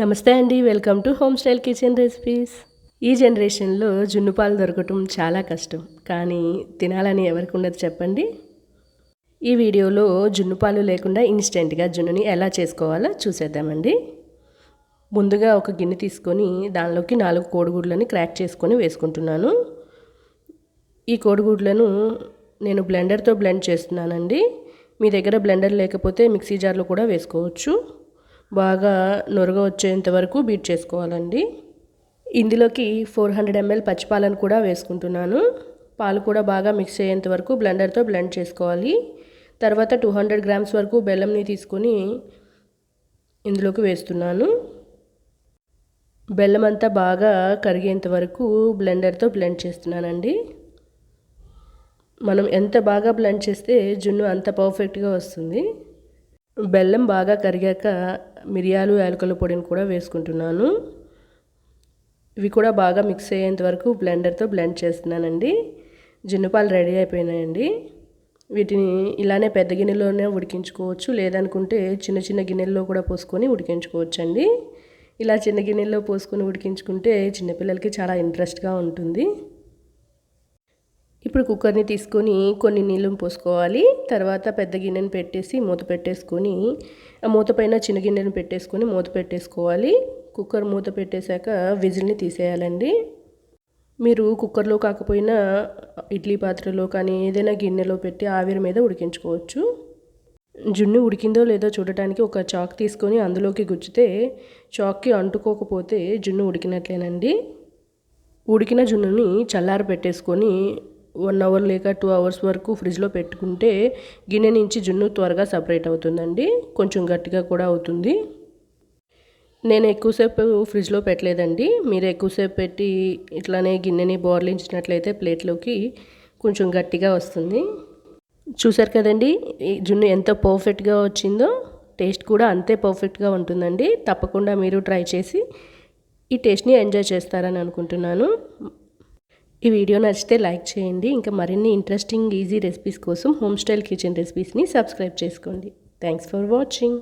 నమస్తే అండి, welcome to home style kitchen recipes. ఈ జనరేషన్లో జున్ను పాలు దొరకటం చాలా కష్టం, కానీ తినాలని ఎవరికి ఉండదు చెప్పండి. ఈ వీడియోలో జున్ను పాలు లేకుండా ఇన్స్టెంట్గా జున్నుని ఎలా చేసుకోవాలో చూసేద్దామండి. ముందుగా ఒక గిన్నె తీసుకొని దానిలోకి 4 కోడిగుడ్లని క్రాక్ చేసుకొని వేసుకుంటున్నాను. ఈ కోడిగుడ్లను నేను బ్లెండర్తో బ్లెండ్ చేస్తున్నానండి. మీ దగ్గర బ్లెండర్ లేకపోతే మిక్సీ జార్లో కూడా వేసుకోవచ్చు. బాగా నొరగ వచ్చేంత వరకు బీట్ చేసుకోవాలండి. ఇందులోకి 400 ml పచ్చిపాలను కూడా వేసుకుంటున్నాను. పాలు కూడా బాగా మిక్స్ అయ్యేంత వరకు బ్లెండర్తో బ్లెండ్ చేసుకోవాలి. తర్వాత 200 grams వరకు బెల్లంని తీసుకొని ఇందులోకి వేస్తున్నాను. బెల్లం అంతా బాగా కరిగేంత వరకు బ్లెండర్తో బ్లెండ్ చేస్తున్నానండి. మనం ఎంత బాగా బ్లెండ్ చేస్తే జున్ను అంత పర్ఫెక్ట్గా వస్తుంది. బెల్లం బాగా కరిగాక మిరియాలు యాలకుల పొడిని కూడా వేసుకుంటున్నాను. ఇవి కూడా బాగా మిక్స్ అయ్యేంత వరకు బ్లెండర్తో బ్లెండ్ చేస్తున్నానండి. జున్నుపాలు రెడీ అయిపోయినాయండి. వీటిని ఇలానే పెద్ద గిన్నెలోనే ఉడికించుకోవచ్చు, లేదనుకుంటే చిన్న చిన్న గిన్నెల్లో కూడా పోసుకొని ఉడికించుకోవచ్చండి. ఇలా చిన్న గిన్నెల్లో పోసుకొని ఉడికించుకుంటే చిన్నపిల్లలకి చాలా ఇంట్రెస్ట్గా ఉంటుంది. ఇప్పుడు కుక్కర్ని తీసుకొని కొన్ని నీళ్ళు పోసుకోవాలి. తర్వాత పెద్ద గిన్నెని పెట్టేసి మూత పెట్టేసుకొని ఆ మూత పైన చిన్న గిన్నెని పెట్టేసుకొని మూత పెట్టేసుకోవాలి. కుక్కర్ మూత పెట్టేశాక విజిల్ని తీసేయాలండి. మీరు కుక్కర్లో కాకపోయినా ఇడ్లీ పాత్రలో కానీ ఏదైనా గిన్నెలో పెట్టి ఆవిరి మీద ఉడికించుకోవచ్చు. జున్ను ఉడికిందో లేదో చూడటానికి ఒక చాక్ తీసుకొని అందులోకి గుచ్చితే చాక్కి అంటుకోకపోతే జున్ను ఉడికినట్లేనండి. ఉడికిన జున్నుని చల్లార పెట్టేసుకొని 1 hour లేక 2 hours వరకు ఫ్రిడ్జ్లో పెట్టుకుంటే గిన్నె నుంచి జున్ను త్వరగా సపరేట్ అవుతుందండి. కొంచెం గట్టిగా కూడా అవుతుంది. నేను ఎక్కువసేపు ఫ్రిడ్జ్లో పెట్టలేదండి. మీరు ఎక్కువసేపు పెట్టి ఇట్లానే గిన్నెని బోర్లించినట్లయితే ప్లేట్లోకి కొంచెం గట్టిగా వస్తుంది. చూసారు కదండి ఈ జున్ను ఎంత పర్ఫెక్ట్గా వచ్చిందో. టేస్ట్ కూడా అంతే పర్ఫెక్ట్గా ఉంటుందండి. తప్పకుండా మీరు ట్రై చేసి ఈ టేస్ట్ని ఎంజాయ్ చేస్తారని అనుకుంటున్నాను. ఈ వీడియో నచ్చితే లైక్ చేయండి. ఇంకా మరిన్ని ఇంట్రెస్టింగ్ ఈజీ రెసిపీస్ కోసం హోమ్ స్టైల్ కిచెన్ రెసిపీస్ని సబ్స్క్రైబ్ చేసుకోండి. Thanks for watching.